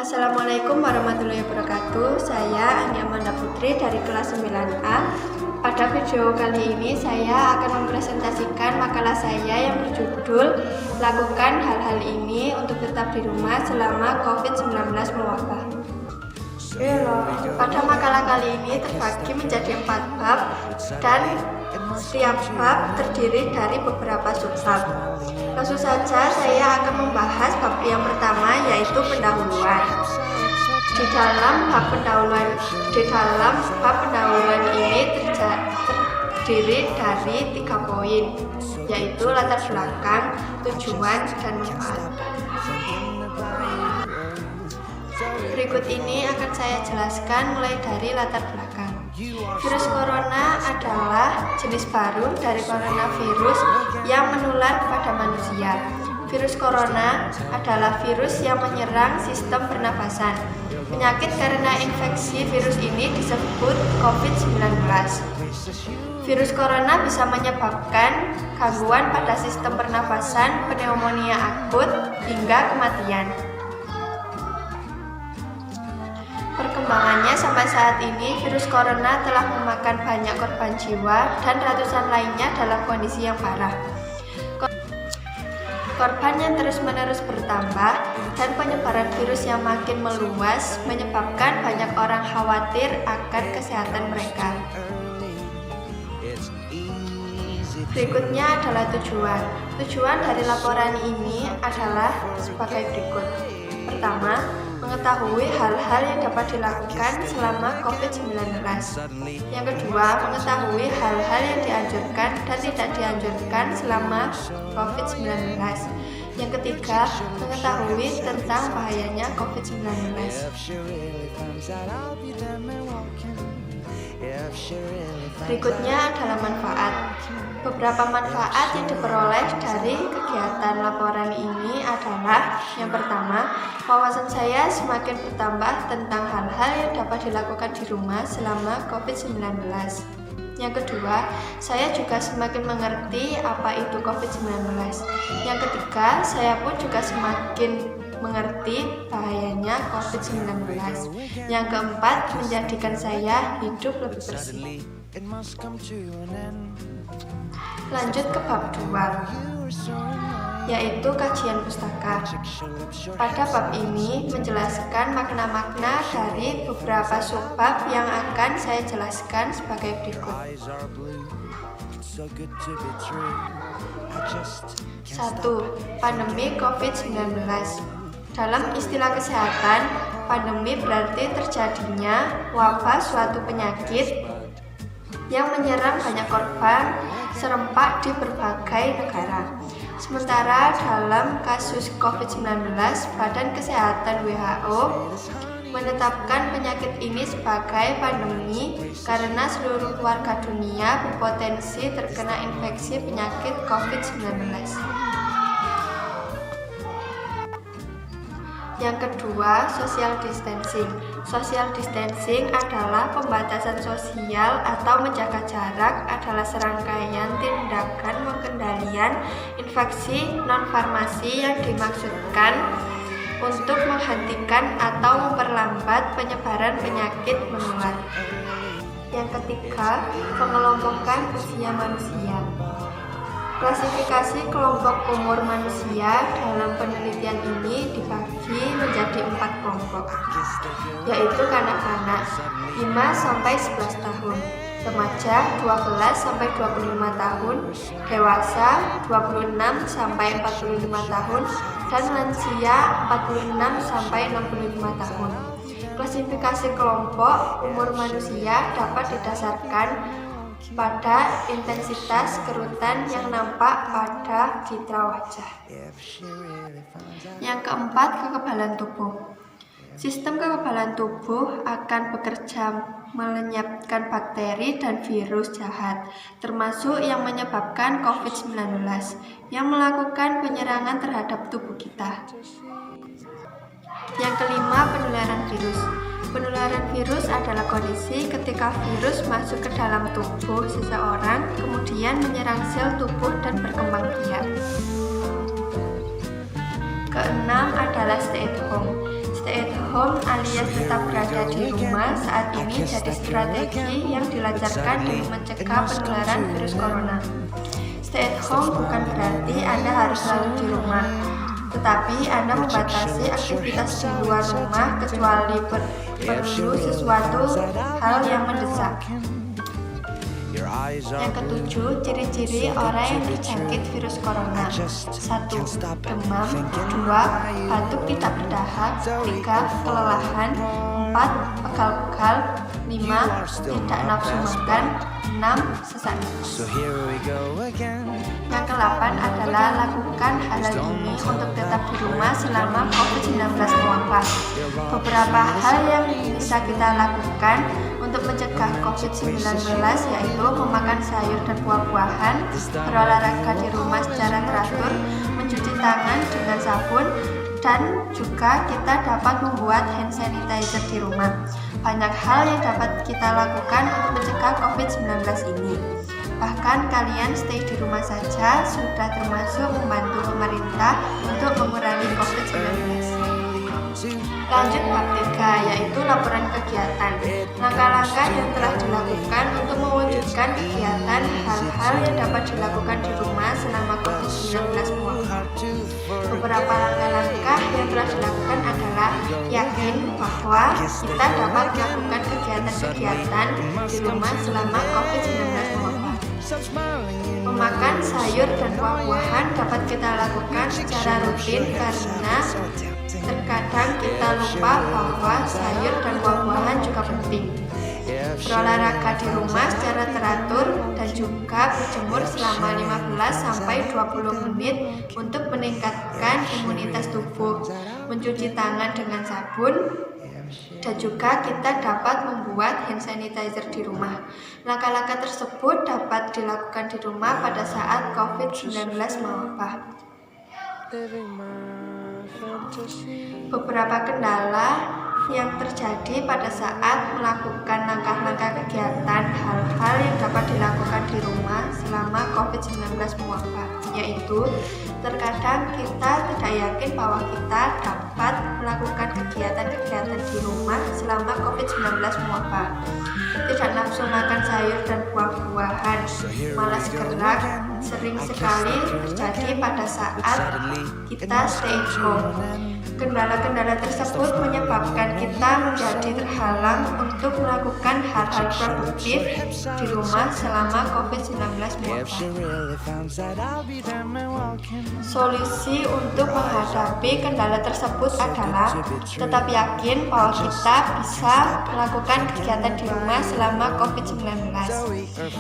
Assalamualaikum warahmatullahi wabarakatuh. Saya Anya Amanda Putri dari kelas 9A. Pada video kali ini saya akan mempresentasikan makalah saya yang berjudul "Lakukan hal-hal ini untuk tetap di rumah selama COVID-19 mewabah". Pada makalah kali ini terbagi menjadi 4 bab dan setiap bab terdiri dari beberapa subbab. Langsung saja saya akan membahas bab yang pertama, yaitu pendahuluan. Di dalam bab pendahuluan ini terdiri dari 3 poin, yaitu latar belakang, tujuan, dan manfaat. Berikut ini akan saya jelaskan mulai dari latar belakang. Virus corona adalah jenis baru dari coronavirus yang menular kepada manusia. Virus corona adalah virus yang menyerang sistem pernafasan. Penyakit karena infeksi virus ini disebut COVID-19. Virus corona bisa menyebabkan gangguan pada sistem pernafasan, pneumonia akut, hingga kematian. Perkembangannya sampai saat ini, virus corona telah memakan banyak korban jiwa dan ratusan lainnya dalam kondisi yang parah. Korban yang terus-menerus bertambah dan penyebaran virus yang makin meluas menyebabkan banyak orang khawatir akan kesehatan mereka. Berikutnya adalah tujuan. Tujuan dari laporan ini adalah sebagai berikut. Pertama, mengetahui hal-hal yang dapat dilakukan selama COVID-19. Yang kedua, mengetahui hal-hal yang dianjurkan dan tidak dianjurkan selama COVID-19. Yang ketiga, mengetahui tentang bahayanya COVID-19. Berikutnya adalah manfaat. Beberapa manfaat yang diperoleh dari kegiatan laporan ini adalah: yang pertama, wawasan saya semakin bertambah tentang hal-hal yang dapat dilakukan di rumah selama COVID-19. Yang kedua, saya juga semakin mengerti apa itu COVID-19. Yang ketiga, saya pun juga semakin mengerti bahayanya COVID-19. Yang keempat, menjadikan saya hidup lebih bersih. Lanjut ke bab 2, yaitu kajian pustaka. Pada bab ini menjelaskan makna-makna dari beberapa subbab yang akan saya jelaskan sebagai berikut. 1. Pandemi COVID-19. Dalam istilah kesehatan, pandemi berarti terjadinya wabah suatu penyakit yang menyerang banyak korban serempak di berbagai negara. Sementara dalam kasus COVID-19, Badan Kesehatan WHO menetapkan penyakit ini sebagai pandemi karena seluruh warga dunia berpotensi terkena infeksi penyakit COVID-19. Yang kedua, social distancing. Social distancing adalah pembatasan sosial atau menjaga jarak, adalah serangkaian tindakan pengendalian infeksi non-farmasi yang dimaksudkan untuk menghentikan atau memperlambat penyebaran penyakit menular. Yang ketiga, pengelompokan usia manusia. Klasifikasi kelompok umur manusia dalam penelitian ini dibagi menjadi 4 kelompok, yaitu kanak-kanak 5-11 tahun, remaja 12-25 tahun, dewasa 26-45 tahun, dan lansia 46-65 tahun. Klasifikasi kelompok umur manusia dapat didasarkan pada intensitas kerutan yang nampak pada citra wajah. Yang keempat, kekebalan tubuh. Sistem kekebalan tubuh akan bekerja melenyapkan bakteri dan virus jahat, termasuk yang menyebabkan COVID-19, yang melakukan penyerangan terhadap tubuh kita. Yang kelima, penularan virus. Penularan virus adalah kondisi ketika virus masuk ke dalam tubuh seseorang, kemudian menyerang sel tubuh dan berkembang biak. Keenam adalah stay at home. Stay at home alias tetap berada di rumah saat ini jadi strategi yang dilancarkan demi mencegah penularan virus corona. Stay at home bukan berarti Anda harus selalu di rumah, tetapi Anda membatasi aktivitas di luar rumah kecuali perlu sesuatu hal yang mendesak. Yang ketujuh, ciri-ciri orang yang terjangkit virus corona. 1. Demam. 2. Batuk tidak berdahak. 3. Kelelahan. 4. Pegal-pegal. 5. Tidak nafsu makan. 6. Sesak nafas. Yang ke-8 adalah lakukan hal ini untuk tetap di rumah selama COVID-19 mewabah. Beberapa hal yang bisa kita lakukan untuk mencegah COVID-19 yaitu memakan sayur dan buah-buahan, berolahraga di rumah secara teratur, mencuci tangan dengan sabun, dan juga kita dapat membuat hand sanitizer di rumah. Banyak hal yang dapat kita lakukan untuk mencegah COVID-19 ini. Bahkan kalian stay di rumah saja sudah termasuk membantu pemerintah untuk mengurangi COVID-19. Lanjut bab 3, yaitu laporan kegiatan. Langkah-langkah yang telah dilakukan untuk mewujudkan kegiatan hal-hal yang dapat dilakukan di rumah selama COVID-19 mewabah. Beberapa langkah-langkah yang telah dilakukan adalah yakin bahwa kita dapat melakukan kegiatan-kegiatan di rumah selama COVID-19 mewabah. Memakan sayur dan buah-buahan dapat kita lakukan secara rutin karena terkadang kita lupa bahwa sayur dan buah-buahan juga penting. Berolahraga di rumah secara teratur dan juga berjemur selama 15-20 menit untuk meningkatkan imunitas tubuh. Mencuci tangan dengan sabun, dan juga kita dapat membuat hand sanitizer di rumah. Langkah-langkah tersebut dapat dilakukan di rumah pada saat COVID-19 mewabah. Beberapa kendala yang terjadi pada saat melakukan langkah-langkah kegiatan hal-hal yang dapat dilakukan di rumah selama COVID-19 mewabah, yaitu terkadang kita tidak yakin bahwa kita dapat melakukan kegiatan-kegiatan di rumah selama COVID-19 mewabah. Tidak nafsu makan sayur dan buah-buahan, malas gerak, sering sekali terjadi pada saat kita stay at home. Kendala-kendala tersebut menyebabkan kita menjadi terhalang untuk melakukan hal-hal produktif di rumah selama COVID-19 mewabah. Solusi untuk menghadapi kendala tersebut adalah tetap yakin bahwa kita bisa melakukan kegiatan di rumah selama COVID-19.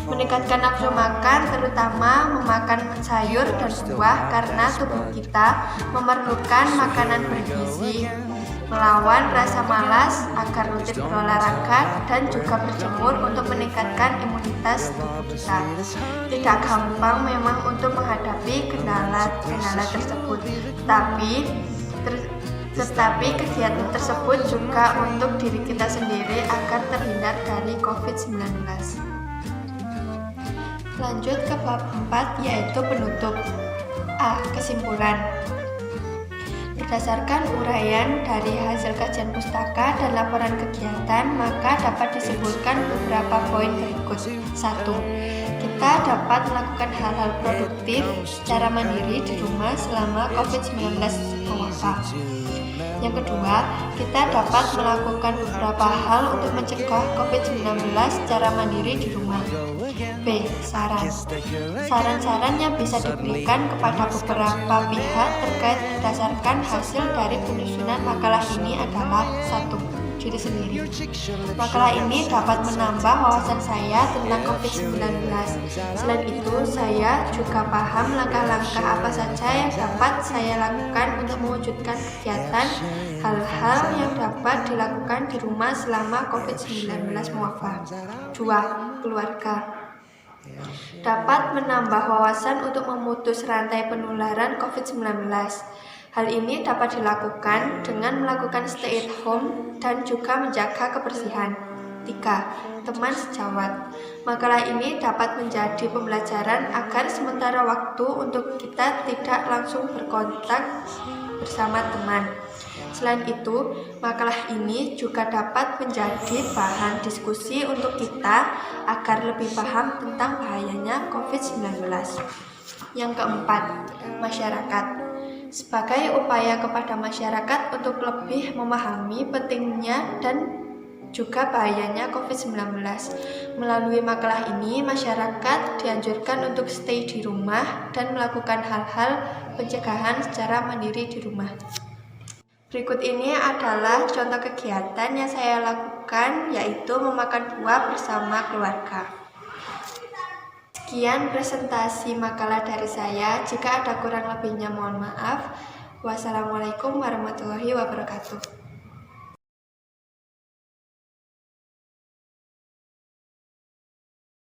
Meningkatkan nafsu makan, terutama memakan sayur dan buah karena tubuh kita memerlukan makanan bergizi, melawan rasa malas agar rutin berolahraga dan juga berjemur untuk meningkatkan imunitas tubuh kita. Tidak gampang memang untuk menghadapi kendala-kendala tersebut, tetapi kegiatan tersebut juga untuk diri kita sendiri agar terhindar dari COVID-19. Lanjut ke bab 4, yaitu penutup. A. Kesimpulan. Berdasarkan uraian dari hasil kajian pustaka dan laporan kegiatan, maka dapat disebutkan beberapa poin berikut. 1. Kita dapat melakukan hal-hal produktif secara mandiri di rumah selama COVID-19 mewabah. Yang kedua, kita dapat melakukan beberapa hal untuk mencegah COVID-19 secara mandiri di rumah. B. Saran. Saran-saran yang bisa diberikan kepada beberapa pihak terkait berdasarkan hasil dari penyusunan makalah ini adalah 1. Diri sendiri. Makalah ini dapat menambah wawasan saya tentang COVID-19. Selain itu, saya juga paham langkah-langkah apa saja yang dapat saya lakukan untuk mewujudkan kegiatan hal-hal yang dapat dilakukan di rumah selama COVID-19 mewabah. 2. Keluarga. Dapat menambah wawasan untuk memutus rantai penularan COVID-19. Hal ini dapat dilakukan dengan melakukan stay at home dan juga menjaga kebersihan. 3. Teman sejawat. Makalah ini dapat menjadi pembelajaran agar sementara waktu untuk kita tidak langsung berkontak bersama teman. Selain itu, makalah ini juga dapat menjadi bahan diskusi untuk kita agar lebih paham tentang bahayanya COVID-19. Yang keempat, masyarakat. Sebagai upaya kepada masyarakat untuk lebih memahami pentingnya dan juga bahayanya COVID-19. Melalui makalah ini, masyarakat dianjurkan untuk stay di rumah dan melakukan hal-hal pencegahan secara mandiri di rumah. Berikut ini adalah contoh kegiatan yang saya lakukan, yaitu memakan buah bersama keluarga. Sekian presentasi makalah dari saya. Jika ada kurang lebihnya mohon maaf. Wassalamualaikum warahmatullahi wabarakatuh.